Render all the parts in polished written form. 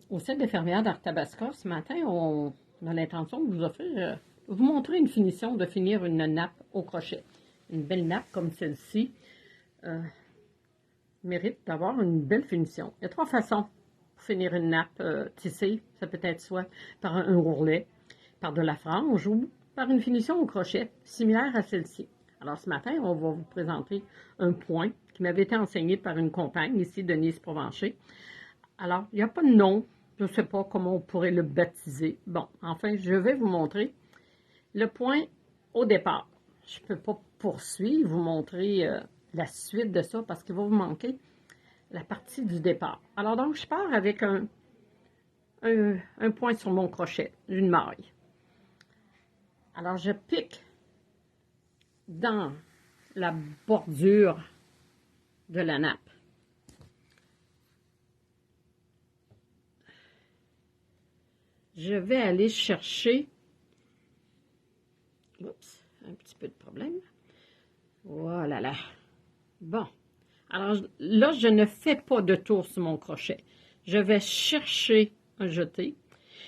Au site de Fermière d'Arthabasca, ce matin, on a l'intention de vous offrir, vous montrer une finition, de finir une nappe au crochet. Une belle nappe comme celle-ci mérite d'avoir une belle finition. Il y a trois façons pour finir une nappe tissée. Ça peut être soit par un ourlet, par de la frange ou par une finition au crochet, similaire à celle-ci. Alors ce matin, on va vous présenter un point qui m'avait été enseigné par une compagne ici, Denise Provencher. Alors, il n'y a pas de nom, je ne sais pas comment on pourrait le baptiser. Bon, enfin, je vais vous montrer le point au départ. Je ne peux pas poursuivre, vous montrer la suite de ça parce qu'il va vous manquer la partie du départ. Alors donc, je pars avec un point sur mon crochet, une maille. Alors, je pique dans la bordure de la nappe. Je vais aller chercher, oups, un petit peu de problème. Voilà là. Bon. Alors là, je ne fais pas de tour sur mon crochet. Je vais chercher un jeté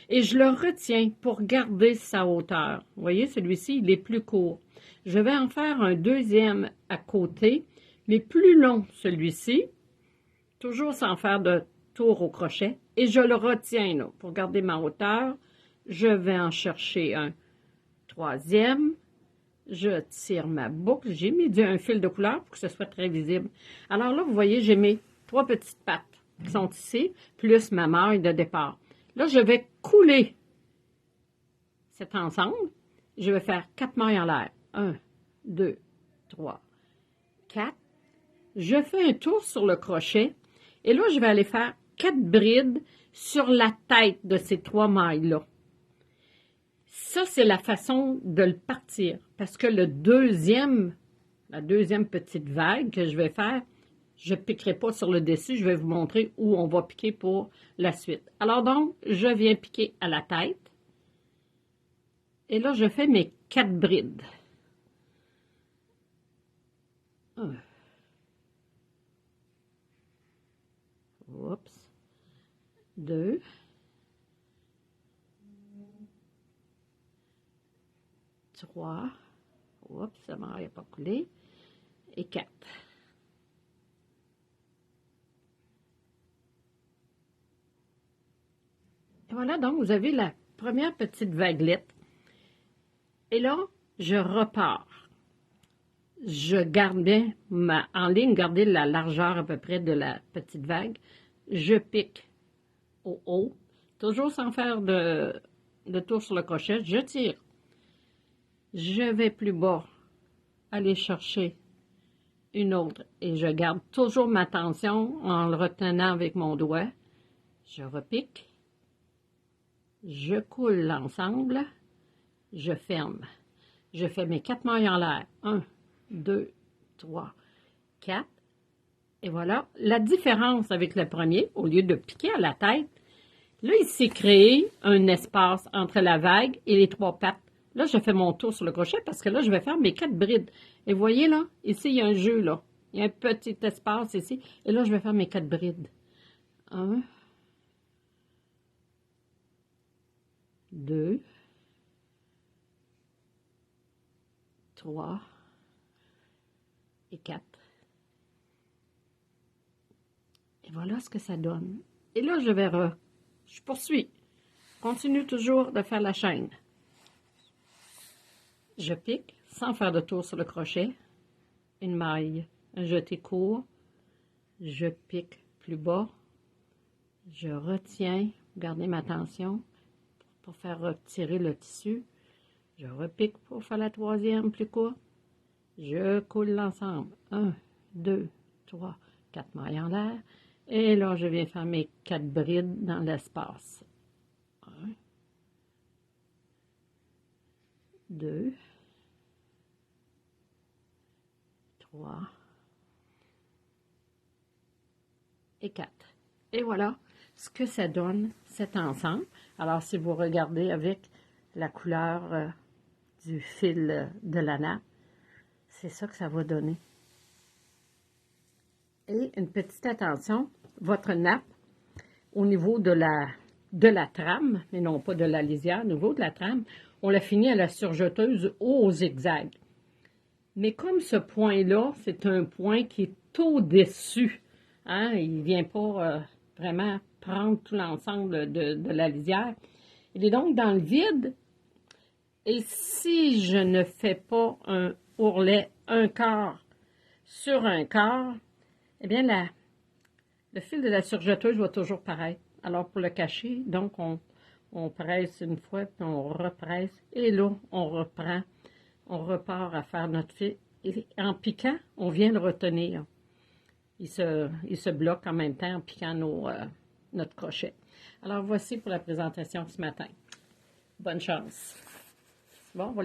et je le retiens pour garder sa hauteur. Vous voyez, celui-ci, il est plus court. Je vais en faire un deuxième à côté, mais plus long, celui-ci, toujours sans faire de tour au crochet. Et je le retiens, là, pour garder ma hauteur. Je vais en chercher un troisième. Je tire ma boucle. J'ai mis un fil de couleur pour que ce soit très visible. Alors là, vous voyez, j'ai mes trois petites pattes qui sont ici, plus ma maille de départ. Là, je vais couler cet ensemble. Je vais faire 4 mailles en l'air. 1, 2, 3, 4. Je fais un tour sur le crochet. Et là, je vais aller faire 4 brides sur la tête de ces 3 mailles-là. Ça, c'est la façon de le partir. Parce que la deuxième petite vague que je vais faire, je ne piquerai pas sur le dessus. Je vais vous montrer où on va piquer pour la suite. Alors donc, je viens piquer à la tête. Et là, je fais mes 4 brides. 1. Oups. 2. 3. Oups, ça ne m'aurait pas coulé. Et 4. Et voilà, donc, vous avez la première petite vaguelette. Et là, je repars. Je garde bien en ligne, garder la largeur à peu près de la petite vague. Je pique au haut, toujours sans faire de tour sur le crochet. Je tire. Je vais plus bas, aller chercher une autre. Et je garde toujours ma tension en le retenant avec mon doigt. Je repique. Je coule l'ensemble. Je ferme. Je fais mes 4 mailles en l'air. 1, 2, 3, 4. Et voilà. La différence avec le premier, au lieu de piquer à la tête, là, il s'est créé un espace entre la vague et les 3 pattes. Là, je fais mon tour sur le crochet parce que là, je vais faire mes 4 brides. Et vous voyez là, ici, il y a un jeu là. Il y a un petit espace ici. Et là, je vais faire mes 4 brides. 1, 2, 3 et 4. Et voilà ce que ça donne. Et là, je poursuis. Continue toujours de faire la chaîne. Je pique sans faire de tour sur le crochet. Une maille, un jeté court. Je pique plus bas. Je retiens, gardez ma tension pour faire retirer le tissu. Je repique pour faire la troisième plus courte. Je coule l'ensemble. 1, 2, 3, 4 mailles en l'air. Et là, je viens faire mes 4 brides dans l'espace. 1, 2, 3 et 4. Et voilà ce que ça donne, cet ensemble. Alors, si vous regardez avec la couleur du fil de la nappe, c'est ça que ça va donner. Et une petite attention, votre nappe, au niveau de la trame, mais non pas de la lisière, au niveau de la trame, on l'a fini à la surjeteuse au zigzag. Mais comme ce point-là, c'est un point qui est au-dessus, hein, il ne vient pas vraiment prendre tout l'ensemble de la lisière. Il est donc dans le vide. Et si je ne fais pas un ourlet un quart sur un quart, eh bien, le fil de la surjeteuse va toujours paraître. Alors, pour le cacher, donc, on presse une fois, puis on represse. Et là, on reprend, on repart à faire notre fil. Et en piquant, on vient le retenir. Il se bloque en même temps en piquant notre crochet. Alors, voici pour la présentation ce matin. Bonne chance. Bon, voilà.